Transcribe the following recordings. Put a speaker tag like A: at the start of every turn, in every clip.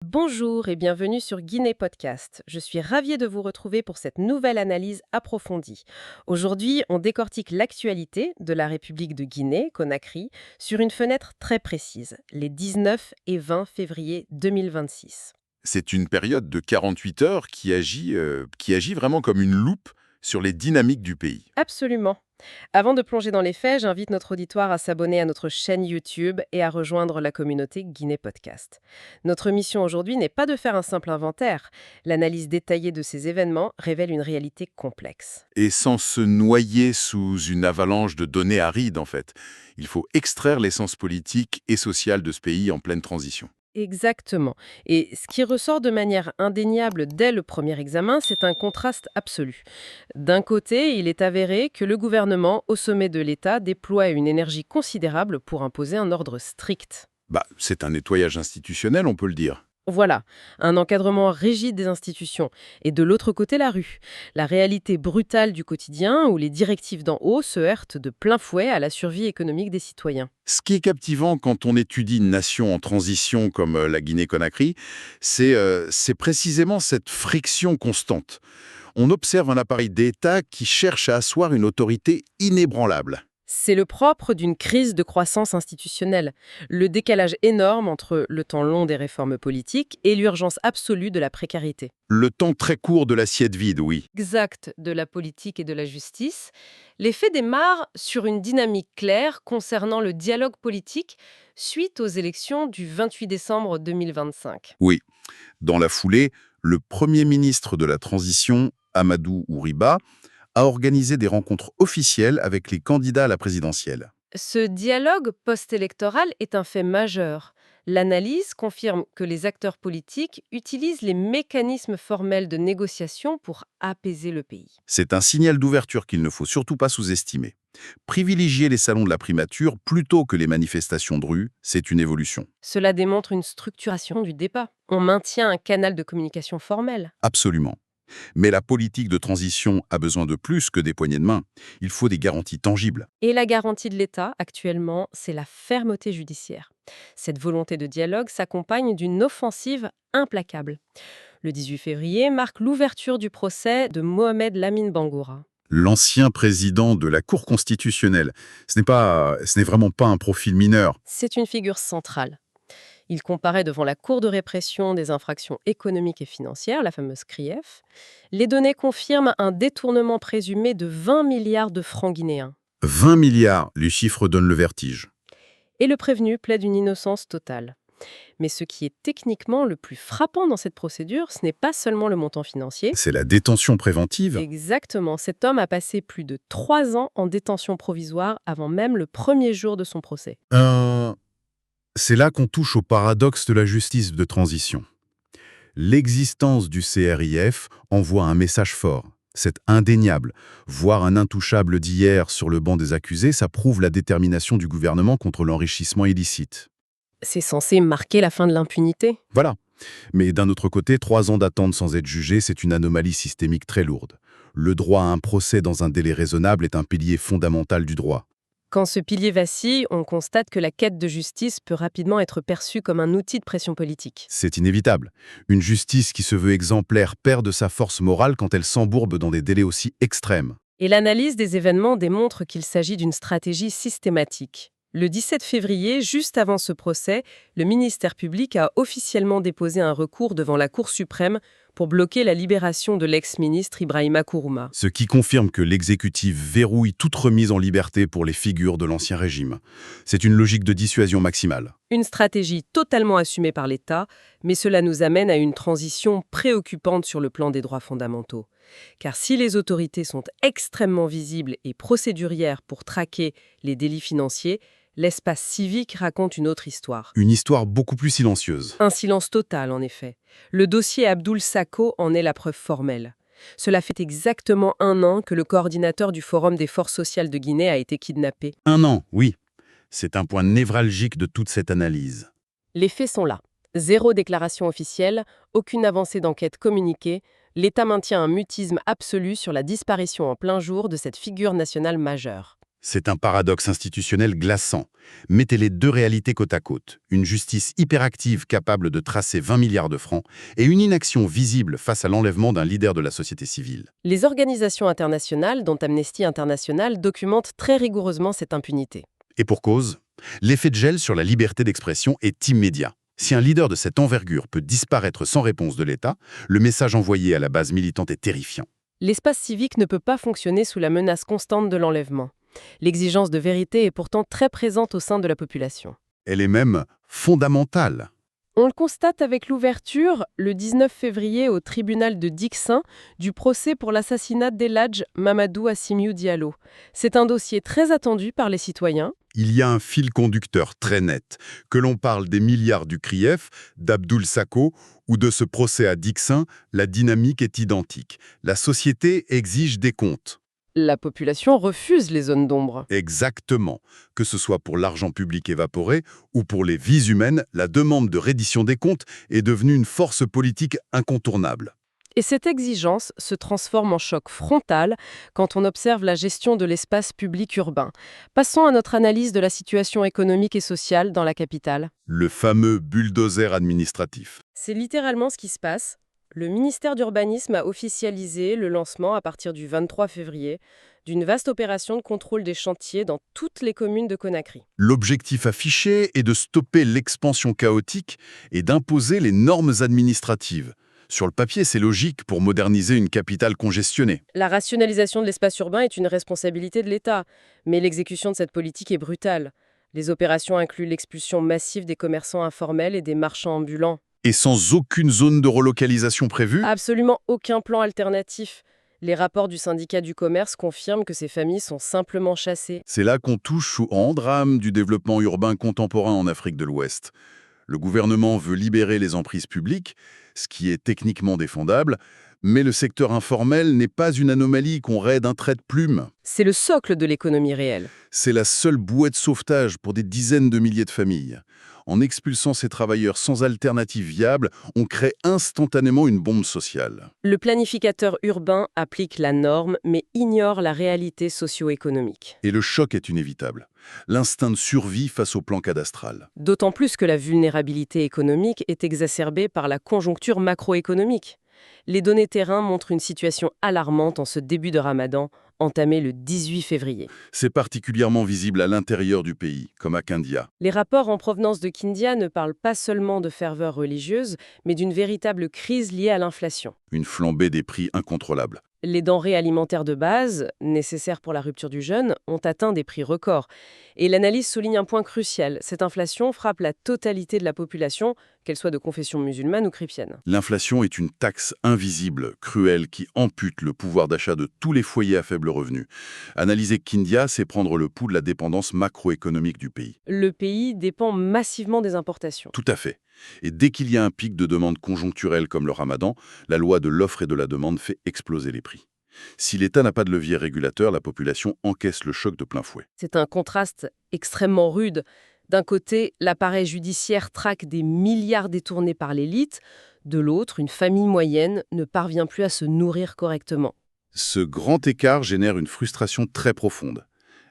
A: Bonjour et bienvenue sur Guinée Podcast. Je suis ravie de vous retrouver pour cette nouvelle analyse approfondie. Aujourd'hui, on décortique l'actualité de la République de Guinée, Conakry, sur une fenêtre très précise, les 19 et 20 février 2026.
B: C'est une période de 48 heures qui agit vraiment comme une loupe sur les dynamiques du pays.
A: Absolument. Avant de plonger dans les faits, j'invite notre auditoire à s'abonner à notre chaîne YouTube et à rejoindre la communauté Guinée Podcast. Notre mission aujourd'hui n'est pas de faire un simple inventaire. L'analyse détaillée de ces événements révèle une réalité complexe.
B: Et sans se noyer sous une avalanche de données arides, en fait. Il faut extraire l'essence politique et sociale de ce pays en pleine transition.
A: Exactement. Et ce qui ressort de manière indéniable dès le premier examen, c'est un contraste absolu. D'un côté, il est avéré que le gouvernement, au sommet de l'État, déploie une énergie considérable pour imposer un ordre strict.
B: C'est un nettoyage institutionnel, on peut le dire.
A: Voilà, un encadrement rigide des institutions. Et de l'autre côté, la rue. La réalité brutale du quotidien où les directives d'en haut se heurtent de plein fouet à la survie économique des citoyens.
B: Ce qui est captivant quand on étudie une nation en transition comme la Guinée-Conakry, c'est précisément cette friction constante. On observe un appareil d'État qui cherche à asseoir une autorité inébranlable.
A: C'est le propre d'une crise de croissance institutionnelle, le décalage énorme entre le temps long des réformes politiques et l'urgence absolue de la précarité.
B: Le temps très court de l'assiette vide, oui.
A: Exact de la politique et de la justice, l'effet démarre sur une dynamique claire concernant le dialogue politique suite aux élections du 28 décembre 2025.
B: Oui. Dans la foulée, le Premier ministre de la transition, Amadou Ouriba, a organisé des rencontres officielles avec les candidats à la présidentielle.
A: Ce dialogue post-électoral est un fait majeur. L'analyse confirme que les acteurs politiques utilisent les mécanismes formels de négociation pour apaiser le pays.
B: C'est un signal d'ouverture qu'il ne faut surtout pas sous-estimer. Privilégier les salons de la primature plutôt que les manifestations de rue, c'est une évolution.
A: Cela démontre une structuration du débat. On maintient un canal de communication formel.
B: Absolument. Mais la politique de transition a besoin de plus que des poignées de main. Il faut des garanties tangibles.
A: Et la garantie de l'État, actuellement, c'est la fermeté judiciaire. Cette volonté de dialogue s'accompagne d'une offensive implacable. Le 18 février marque l'ouverture du procès de Mohamed Lamine Bangoura.
B: L'ancien président de la Cour constitutionnelle, ce n'est vraiment pas un profil mineur.
A: C'est une figure centrale. Il comparaît devant la Cour de répression des infractions économiques et financières, la fameuse CRIEF. Les données confirment un détournement présumé de 20 milliards de francs guinéens.
B: 20 milliards, les chiffres donnent le vertige.
A: Et le prévenu plaide une innocence totale. Mais ce qui est techniquement le plus frappant dans cette procédure, ce n'est pas seulement le montant financier.
B: C'est la détention préventive.
A: Exactement, cet homme a passé plus de 3 ans en détention provisoire avant même le premier jour de son procès.
B: C'est là qu'on touche au paradoxe de la justice de transition. L'existence du CRIF envoie un message fort. C'est indéniable. Voir un intouchable d'hier sur le banc des accusés, ça prouve la détermination du gouvernement contre l'enrichissement illicite.
A: C'est censé marquer la fin de l'impunité.
B: Voilà. Mais d'un autre côté, 3 ans d'attente sans être jugé, c'est une anomalie systémique très lourde. Le droit à un procès dans un délai raisonnable est un pilier fondamental du droit.
A: Quand ce pilier vacille, on constate que la quête de justice peut rapidement être perçue comme un outil de pression politique.
B: C'est inévitable. Une justice qui se veut exemplaire perd de sa force morale quand elle s'embourbe dans des délais aussi extrêmes.
A: Et l'analyse des événements démontre qu'il s'agit d'une stratégie systématique. Le 17 février, juste avant ce procès, le ministère public a officiellement déposé un recours devant la Cour suprême pour bloquer la libération de l'ex-ministre Ibrahima Kourouma.
B: Ce qui confirme que l'exécutif verrouille toute remise en liberté pour les figures de l'ancien régime. C'est une logique de dissuasion maximale.
A: Une stratégie totalement assumée par l'État, mais cela nous amène à une transition préoccupante sur le plan des droits fondamentaux. Car si les autorités sont extrêmement visibles et procédurières pour traquer les délits financiers, l'espace civique raconte une autre histoire.
B: Une histoire beaucoup plus silencieuse.
A: Un silence total, en effet. Le dossier Abdoul Sako en est la preuve formelle. Cela fait exactement 1 an que le coordinateur du Forum des forces sociales de Guinée a été kidnappé.
B: 1 an, oui. C'est un point névralgique de toute cette analyse.
A: Les faits sont là. 0 déclaration officielle, aucune avancée d'enquête communiquée. L'État maintient un mutisme absolu sur la disparition en plein jour de cette figure nationale majeure.
B: C'est un paradoxe institutionnel glaçant. Mettez les deux réalités côte à côte. Une justice hyperactive capable de tracer 20 milliards de francs et une inaction visible face à l'enlèvement d'un leader de la société civile.
A: Les organisations internationales, dont Amnesty International, documentent très rigoureusement cette impunité.
B: Et pour cause, l'effet de gel sur la liberté d'expression est immédiat. Si un leader de cette envergure peut disparaître sans réponse de l'État, le message envoyé à la base militante est terrifiant.
A: L'espace civique ne peut pas fonctionner sous la menace constante de l'enlèvement. L'exigence de vérité est pourtant très présente au sein de la population.
B: Elle est même fondamentale.
A: On le constate avec l'ouverture, le 19 février au tribunal de Dixin, du procès pour l'assassinat d'Eladj Mamadou Assimiou Diallo. C'est un dossier très attendu par les citoyens.
B: Il y a un fil conducteur très net. Que l'on parle des milliards du CRIEF, d'Abdoul Sakho ou de ce procès à Dixin, la dynamique est identique. La société exige des comptes.
A: La population refuse les zones d'ombre.
B: Exactement. Que ce soit pour l'argent public évaporé ou pour les vies humaines, la demande de reddition des comptes est devenue une force politique incontournable.
A: Et cette exigence se transforme en choc frontal quand on observe la gestion de l'espace public urbain. Passons à notre analyse de la situation économique et sociale dans la capitale.
B: Le fameux bulldozer administratif.
A: C'est littéralement ce qui se passe. Le ministère d'Urbanisme a officialisé le lancement à partir du 23 février d'une vaste opération de contrôle des chantiers dans toutes les communes de Conakry.
B: L'objectif affiché est de stopper l'expansion chaotique et d'imposer les normes administratives. Sur le papier, c'est logique pour moderniser une capitale congestionnée.
A: La rationalisation de l'espace urbain est une responsabilité de l'État, mais l'exécution de cette politique est brutale. Les opérations incluent l'expulsion massive des commerçants informels et des marchands ambulants.
B: Et sans aucune zone de relocalisation prévue,
A: Absolument aucun plan alternatif. Les rapports du syndicat du commerce confirment que ces familles sont simplement chassées.
B: c'est là qu'on touche au grand drame du développement urbain contemporain en Afrique de l'Ouest. Le gouvernement veut libérer les emprises publiques, ce qui est techniquement défendable, mais le secteur informel n'est pas une anomalie qu'on raie d'un trait de plume.
A: C'est le socle de l'économie réelle.
B: C'est la seule bouée de sauvetage pour des dizaines de milliers de familles. En expulsant ces travailleurs sans alternative viable, on crée instantanément une bombe sociale.
A: Le planificateur urbain applique la norme, mais ignore la réalité socio-économique.
B: Et le choc est inévitable. L'instinct de survie face au plan cadastral.
A: D'autant plus que la vulnérabilité économique est exacerbée par la conjoncture macroéconomique. Les données terrain montrent une situation alarmante en ce début de Ramadan, entamé le 18 février.
B: C'est particulièrement visible à l'intérieur du pays, comme à Kindia.
A: Les rapports en provenance de Kindia ne parlent pas seulement de ferveur religieuse, mais d'une véritable crise liée à l'inflation.
B: Une flambée des prix incontrôlable.
A: Les denrées alimentaires de base, nécessaires pour la rupture du jeûne, ont atteint des prix records. Et l'analyse souligne un point crucial. Cette inflation frappe la totalité de la population, qu'elle soit de confession musulmane ou chrétienne.
B: L'inflation est une taxe invisible, cruelle, qui ampute le pouvoir d'achat de tous les foyers à faible revenu. Analyser Kindia, c'est prendre le pouls de la dépendance macroéconomique du pays.
A: Le pays dépend massivement des importations.
B: Tout à fait. Et dès qu'il y a un pic de demande conjoncturelle comme le ramadan, la loi de l'offre et de la demande fait exploser les prix. Si l'État n'a pas de levier régulateur, la population encaisse le choc de plein fouet.
A: C'est un contraste extrêmement rude. D'un côté, l'appareil judiciaire traque des milliards détournés par l'élite. De l'autre, une famille moyenne ne parvient plus à se nourrir correctement.
B: Ce grand écart génère une frustration très profonde.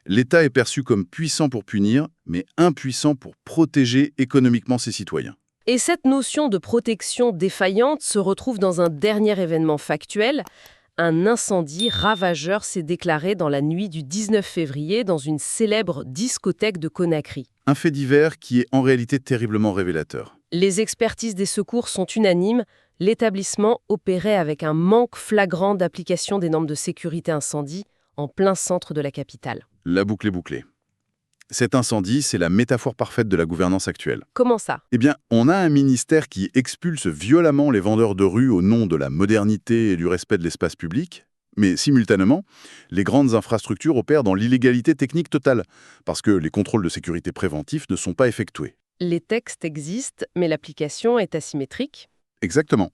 B: L'État est perçu comme puissant pour punir, mais impuissant pour protéger économiquement ses citoyens.
A: Et cette notion de protection défaillante se retrouve dans un dernier événement factuel. Un incendie ravageur s'est déclaré dans la nuit du 19 février dans une célèbre discothèque de Conakry.
B: Un fait divers qui est en réalité terriblement révélateur.
A: Les expertises des secours sont unanimes. L'établissement opérait avec un manque flagrant d'application des normes de sécurité incendie en plein centre de la capitale.
B: La boucle est bouclée. Cet incendie, c'est la métaphore parfaite de la gouvernance actuelle.
A: Comment ça?
B: Eh bien, on a un ministère qui expulse violemment les vendeurs de rue au nom de la modernité et du respect de l'espace public, mais simultanément, les grandes infrastructures opèrent dans l'illégalité technique totale, parce que les contrôles de sécurité préventifs ne sont pas effectués.
A: Les textes existent, mais l'application est asymétrique.
B: Exactement.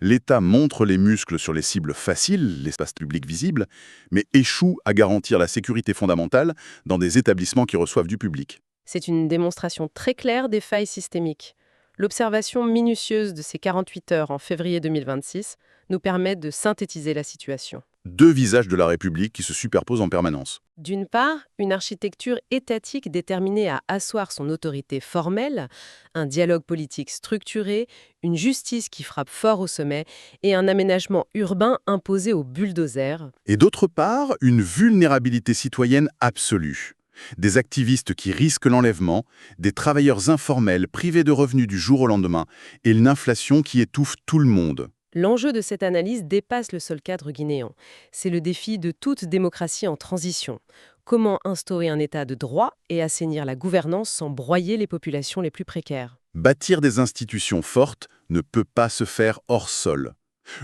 B: L'État montre les muscles sur les cibles faciles, l'espace public visible, mais échoue à garantir la sécurité fondamentale dans des établissements qui reçoivent du public.
A: C'est une démonstration très claire des failles systémiques. L'observation minutieuse de ces 48 heures en février 2026 nous permet de synthétiser la situation.
B: Deux visages de la République qui se superposent en permanence.
A: D'une part, une architecture étatique déterminée à asseoir son autorité formelle, un dialogue politique structuré, une justice qui frappe fort au sommet et un aménagement urbain imposé au bulldozer.
B: Et d'autre part, une vulnérabilité citoyenne absolue. Des activistes qui risquent l'enlèvement, des travailleurs informels privés de revenus du jour au lendemain, et une inflation qui étouffe tout le monde.
A: L'enjeu de cette analyse dépasse le seul cadre guinéen. C'est le défi de toute démocratie en transition. Comment instaurer un État de droit et assainir la gouvernance sans broyer les populations les plus précaires?
B: Bâtir des institutions fortes ne peut pas se faire hors sol.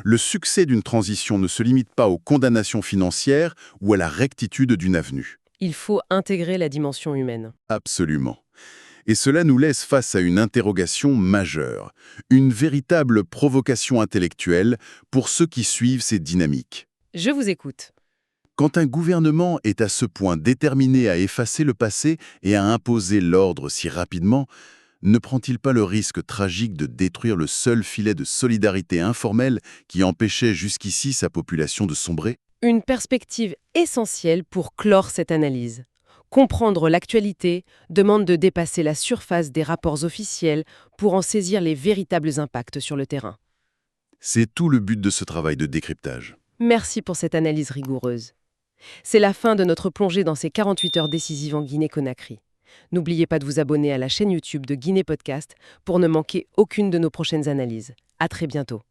B: Le succès d'une transition ne se limite pas aux condamnations financières ou à la rectitude d'une avenue.
A: Il faut intégrer la dimension humaine.
B: Absolument. Et cela nous laisse face à une interrogation majeure, une véritable provocation intellectuelle pour ceux qui suivent ces dynamiques.
A: Je vous écoute.
B: Quand un gouvernement est à ce point déterminé à effacer le passé et à imposer l'ordre si rapidement, ne prend-il pas le risque tragique de détruire le seul filet de solidarité informelle qui empêchait jusqu'ici sa population de sombrer?
A: Une perspective essentielle pour clore cette analyse. Comprendre l'actualité demande de dépasser la surface des rapports officiels pour en saisir les véritables impacts sur le terrain.
B: C'est tout le but de ce travail de décryptage.
A: Merci pour cette analyse rigoureuse. C'est la fin de notre plongée dans ces 48 heures décisives en Guinée-Conakry. N'oubliez pas de vous abonner à la chaîne YouTube de Guinée Podcast pour ne manquer aucune de nos prochaines analyses. À très bientôt.